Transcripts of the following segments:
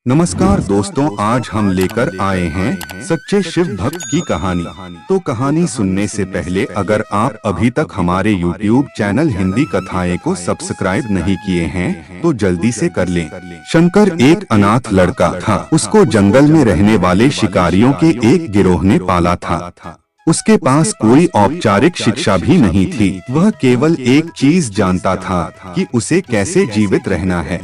नमस्कार दोस्तों, आज हम लेकर आए हैं सच्चे शिव भक्त की कहानी। तो कहानी सुनने से पहले अगर आप अभी तक हमारे YouTube चैनल हिंदी कथाएं को सब्सक्राइब नहीं किए हैं तो जल्दी से कर लें। शंकर एक अनाथ लड़का था। उसको जंगल में रहने वाले शिकारियों के एक गिरोह ने पाला था। उसके पास कोई औपचारिक शिक्षा भी नहीं थी। वह केवल एक चीज जानता था कि उसे कैसे जीवित रहना है,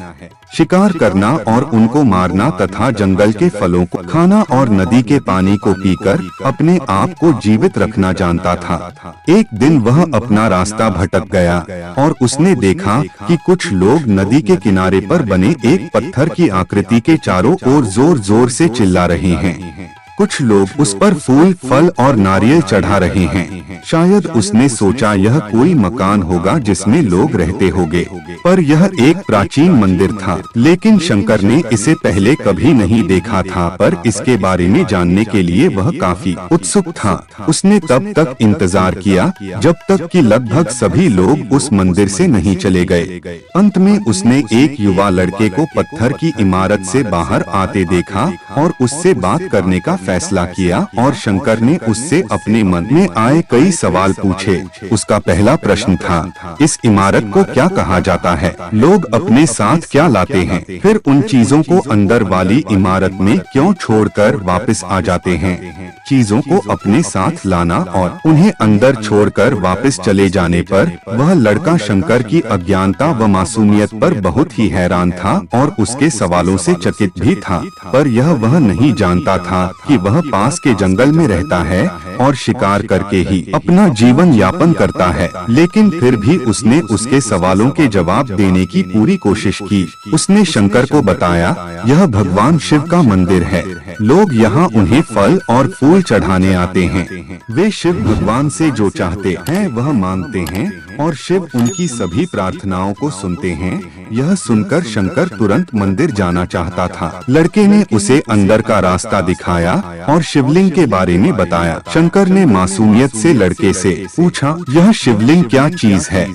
शिकार करना और उनको मारना तथा जंगल के फलों को खाना और नदी के पानी को पीकर अपने आप को जीवित रखना जानता था। एक दिन वह अपना रास्ता भटक गया और उसने देखा कि कुछ लोग नदी के किनारे पर बने एक पत्थर की आकृति के चारों ओर जोर जोर से चिल्ला रहे हैं। कुछ लोग उस पर फूल, फल और नारियल चढ़ा रहे हैं। शायद उसने सोचा यह कोई मकान होगा जिसमें लोग रहते होंगे, पर यह एक प्राचीन मंदिर था। लेकिन शंकर ने इसे पहले कभी नहीं देखा था, पर इसके बारे में जानने के लिए वह काफी उत्सुक था। उसने तब तक इंतजार किया जब तक कि लगभग सभी लोग उस मंदिर से नहीं चले गए। अंत में उसने एक युवा लड़के को पत्थर की इमारत से बाहर आते देखा और उससे बात करने का फैसला किया और शंकर ने उससे अपने मन में आए कई सवाल पूछे। उसका पहला प्रश्न था, इस इमारत को क्या कहा जाता है? लोग अपने साथ क्या लाते हैं? फिर उन चीजों को अंदर वाली इमारत में क्यों छोड़कर वापस आ जाते हैं? चीजों को अपने साथ लाना और उन्हें अंदर छोड़कर वापस चले जाने पर वह लड़का शंकर की अज्ञानता व मासूमियत पर बहुत ही हैरान था और उसके सवालों से चकित भी था। पर यह वह नहीं जानता था कि वह पास के जंगल में रहता है और शिकार करके ही अपना जीवन यापन करता है। लेकिन फिर भी उसने उसके सवालों के जवाब देने की पूरी कोशिश की। उसने शंकर को बताया, यह भगवान शिव का मंदिर है। लोग यहाँ उन्हें फल और फूल चढ़ाने आते हैं। वे शिव भगवान से जो चाहते हैं वह मांगते हैं और शिव उनकी सभी प्रार्थनाओं को सुनते हैं। यह सुनकर शंकर तुरंत मंदिर जाना चाहता था। लड़के ने उसे अंदर का रास्ता दिखाया और शिवलिंग के बारे में बताया। शंकर ने मासूमियत से लड़के से पूछा, यह शिवलिंग क्या चीज है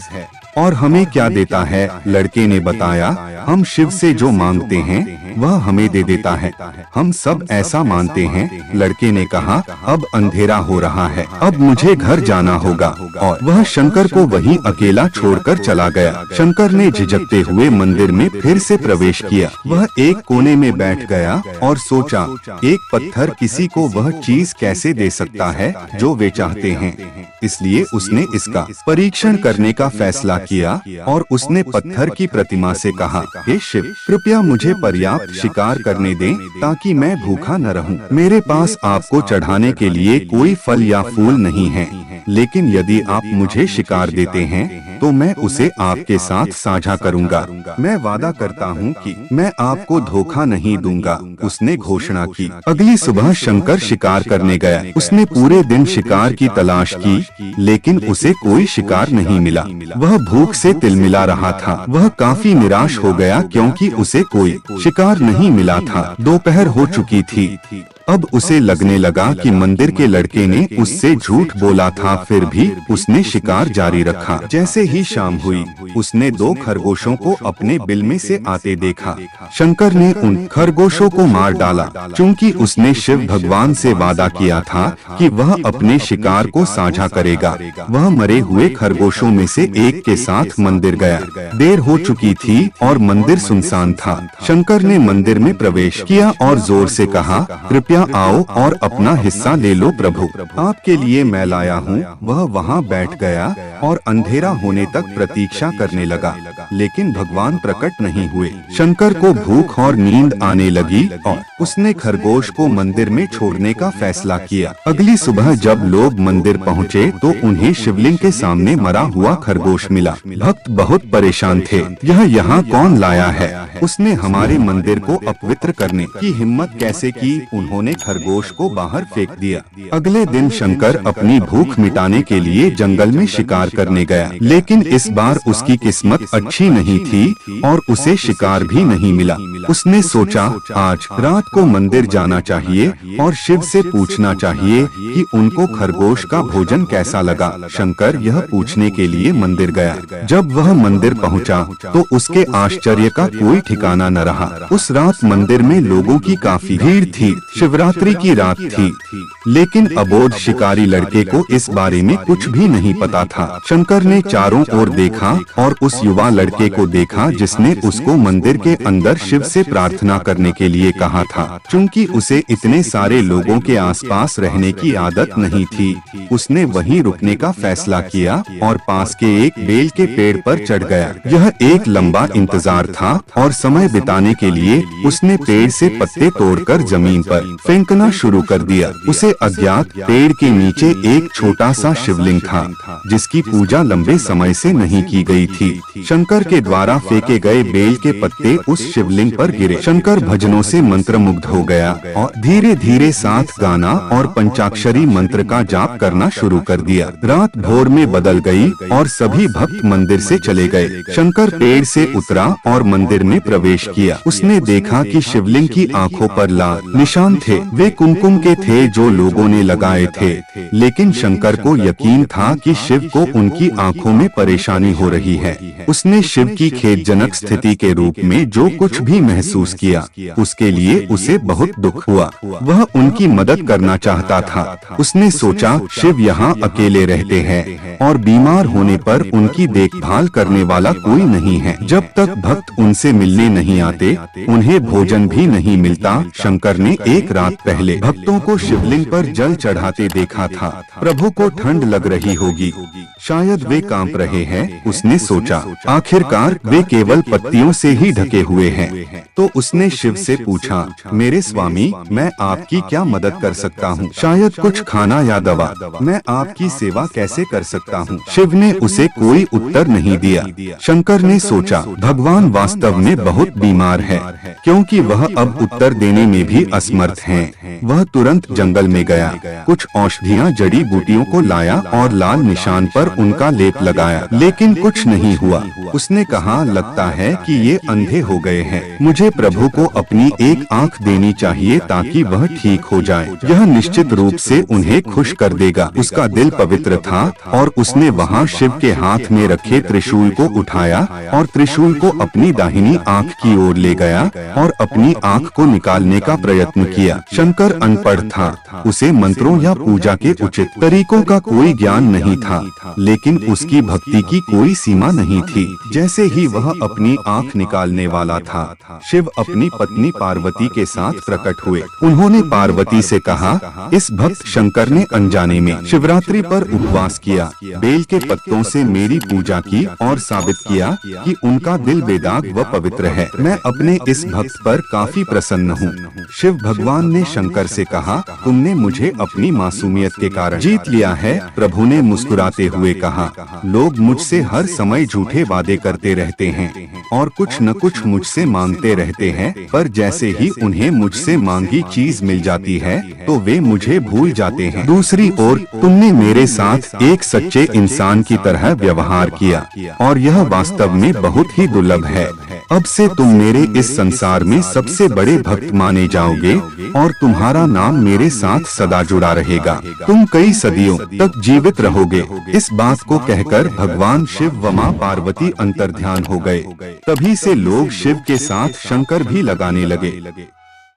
और हमें क्या देता है? लड़के ने बताया, हम शिव से जो मांगते हैं वह हमें दे देता है। हम सब ऐसा मानते हैं। लड़के ने कहा, अब अंधेरा हो रहा है, अब मुझे घर जाना होगा। और वह शंकर को वहीं अकेला छोड़कर चला गया। शंकर ने झिझकते हुए मंदिर में फिर से प्रवेश किया। वह एक कोने में बैठ गया और सोचा, एक पत्थर किसी को वह चीज कैसे दे सकता है जो वे चाहते हैं। इसलिए उसने इसका परीक्षण करने का फैसला किया और उसने पत्थर की प्रतिमा से कहा, हे शिव, कृपया मुझे पर्याप्त शिकार करने दें ताकि मैं भूखा न रहूं। मेरे पास आपको चढ़ाने के लिए कोई फल या फूल नहीं है, लेकिन यदि आप मुझे शिकार देते हैं तो मैं उसे आपके साथ साझा करूंगा। मैं वादा करता हूँ कि मैं आपको धोखा नहीं दूंगा। उसने घोषणा की। अगली सुबह शंकर शिकार करने गया। उसने पूरे दिन शिकार की तलाश की, लेकिन उसे कोई शिकार नहीं मिला। वह भूख से तिलमिला रहा था। वह काफी निराश हो गया क्योंकि उसे कोई शिकार नहीं मिला था। दोपहर हो चुकी थी। अब उसे लगने लगा कि मंदिर के लड़के ने उससे झूठ बोला था, फिर भी उसने शिकार जारी रखा। जैसे ही शाम हुई, उसने 2 खरगोशों को अपने बिल में से आते देखा। शंकर ने उन खरगोशों को मार डाला। चूंकि उसने शिव भगवान से वादा किया था कि वह अपने शिकार को साझा करेगा, वह मरे हुए खरगोशों में से एक के साथ मंदिर गया। देर हो चुकी थी और मंदिर सुनसान था। शंकर ने मंदिर में प्रवेश किया और जोर से कहा, कृपया आओ और अपना हिस्सा ले लो प्रभु, आपके लिए मैं लाया हूँ। वह वहाँ बैठ गया और अंधेरा होने तक प्रतीक्षा करने लगा, लेकिन भगवान प्रकट नहीं हुए। शंकर को भूख और नींद आने लगी और उसने खरगोश को मंदिर में छोड़ने का फैसला किया। अगली सुबह जब लोग मंदिर पहुँचे तो उन्हें शिवलिंग के सामने मरा हुआ खरगोश मिला। भक्त बहुत परेशान थे। यह यहाँ कौन लाया है? उसने हमारे मंदिर को अपवित्र करने की हिम्मत कैसे की? उन्होंने खरगोश को बाहर फेंक दिया। अगले दिन शंकर अपनी भूख मिटाने के लिए जंगल में शिकार करने गया, लेकिन इस बार उसकी किस्मत अच्छी नहीं थी और उसे शिकार भी नहीं मिला। उसने सोचा, आज रात को मंदिर जाना चाहिए और शिव से पूछना चाहिए कि उनको खरगोश का भोजन कैसा लगा। शंकर यह पूछने के लिए मंदिर गया। जब वह मंदिर पहुंचा तो उसके आश्चर्य का कोई ठिकाना न रहा। उस रात मंदिर में लोगों की काफी भीड़ थी। शिवरात्रि की रात थी, लेकिन अबोध शिकारी लड़के को इस बारे में कुछ भी नहीं पता था। शंकर ने चारों ओर देखा और उस युवा लड़के को देखा जिसने उसको मंदिर के अंदर शिव से प्रार्थना करने के लिए कहा था। चूंकि उसे इतने सारे लोगों के आसपास रहने की आदत नहीं थी, उसने वहीं रुकने का फैसला किया और पास के एक बेल के पेड़ पर चढ़ गया। यह एक लंबा इंतजार था और समय बिताने के लिए उसने पेड़ से पत्ते तोड़कर जमीन पर फेंकना शुरू कर दिया। उसे अज्ञात पेड़ के नीचे एक छोटा सा शिवलिंग था जिसकी पूजा लंबे समय से नहीं की गई थी। शंकर के द्वारा फेंके गए बेल के पत्ते उस शिवलिंग पर गिरे। शंकर भजनों से मंत्रमुग्ध हो गया और धीरे धीरे 7 गाना और पंचाक्षरी मंत्र का जाप करना शुरू कर दिया। रात भोर में बदल गई और सभी भक्त मंदिर से चले गए। शंकर पेड़ से उतरा और मंदिर में प्रवेश किया। उसने देखा कि शिवलिंग की आंखों पर लाल निशान थे। वे कुमकुम के थे जो लोगों ने लगाए थे, लेकिन शंकर को यकीन था कि शिव को उनकी आंखों में परेशानी हो रही है। उसने शिव की खेदजनक स्थिति के रूप में जो कुछ भी महसूस किया, उसके लिए उसे बहुत दुख हुआ। वह उनकी मदद करना चाहता था। उसने सोचा शिव यहाँ अकेले रहते हैं और बीमार होने पर उनकी देखभाल करने वाला कोई नहीं है। जब तक भक्त उनसे मिलने नहीं आते, उन्हें भोजन भी नहीं मिलता। शंकर ने एक रात पहले भक्तों को शिवलिंग पर जल चढ़ाते देखा था। प्रभु को ठंड लग रही होगी, शायद वे कांप रहे हैं। उसने सोचा आखिरकार वे केवल पत्तियों से ही ढके हुए हैं। तो उसने शिव से पूछा, मेरे स्वामी, मैं आपकी क्या मदद कर सकता हूँ? शायद कुछ खाना या दवा। मैं आपकी सेवा कैसे कर सकता हूँ? शिव ने उसे कोई उत्तर नहीं दिया। शंकर ने सोचा भगवान वास्तव में बहुत बीमार है, क्योंकि वह अब उत्तर देने में भी असमर्थ हैं। वह तुरंत जंगल में गया, कुछ औषधियाँ जड़ी बूटियों को लाया और लाल निशान पर उनका लेप लगाया, लेकिन कुछ नहीं हुआ। उसने कहा, लगता है कि ये अंधे हो गए हैं। मुझे प्रभु को अपनी एक आंख देनी चाहिए ताकि वह ठीक हो जाए। यह निश्चित रूप से उन्हें खुश कर देगा। उसका दिल पवित्र था और उसने वहाँ शिव के हाथ में रखे त्रिशूल को उठाया और त्रिशूल को अपनी दाहिनी आंख की ओर ले गया और अपनी आंख को निकालने का प्रयत्न किया। शंकर अनपढ़ था, उसे मंत्रों या पूजा के उचित तरीकों का कोई ज्ञान नहीं था, लेकिन उसकी भक्ति की कोई सीमा नहीं थी। जैसे ही वह अपनी आंख निकालने वाला था, शिव अपनी पत्नी पार्वती के साथ प्रकट हुए। उन्होंने पार्वती से कहा, इस भक्त शंकर ने अनजाने में शिवरात्रि पर उपवास किया, बेल के पत्तों से मेरी पूजा की और साबित किया कि उनका दिल बेदाग व पवित्र है। मैं अपने इस भक्त पर काफी प्रसन्न हूँ। शिव भगवान ने शंकर से कहा, तुमने मुझे अपनी मासूमियत के कारण जीत लिया है। प्रभु ने मुस्कुराते हुए कहा, लोग मुझसे हर समय झूठे वादे करते रहते हैं और कुछ न कुछ मुझसे मांगते रहते हैं, पर जैसे ही उन्हें मुझसे मांगी चीज मिल जाती है तो वे मुझे भूल जाते हैं। दूसरी ओर तुमने मेरे साथ एक सच्चे इंसान की तरह व्यवहार किया और यह वास्तव में बहुत ही दुर्लभ है। अब से तुम मेरे इस संसार में सबसे बड़े भक्त माने जाओगे और तुम्हारा नाम मेरे साथ सदा जुड़ा रहेगा। तुम कई सदियों तक जीवित रहोगे। इस बात को कहकर भगवान शिव व मां पार्वती अंतर्ध्यान हो गए। तभी से लोग शिव के साथ शंकर भी लगाने लगे।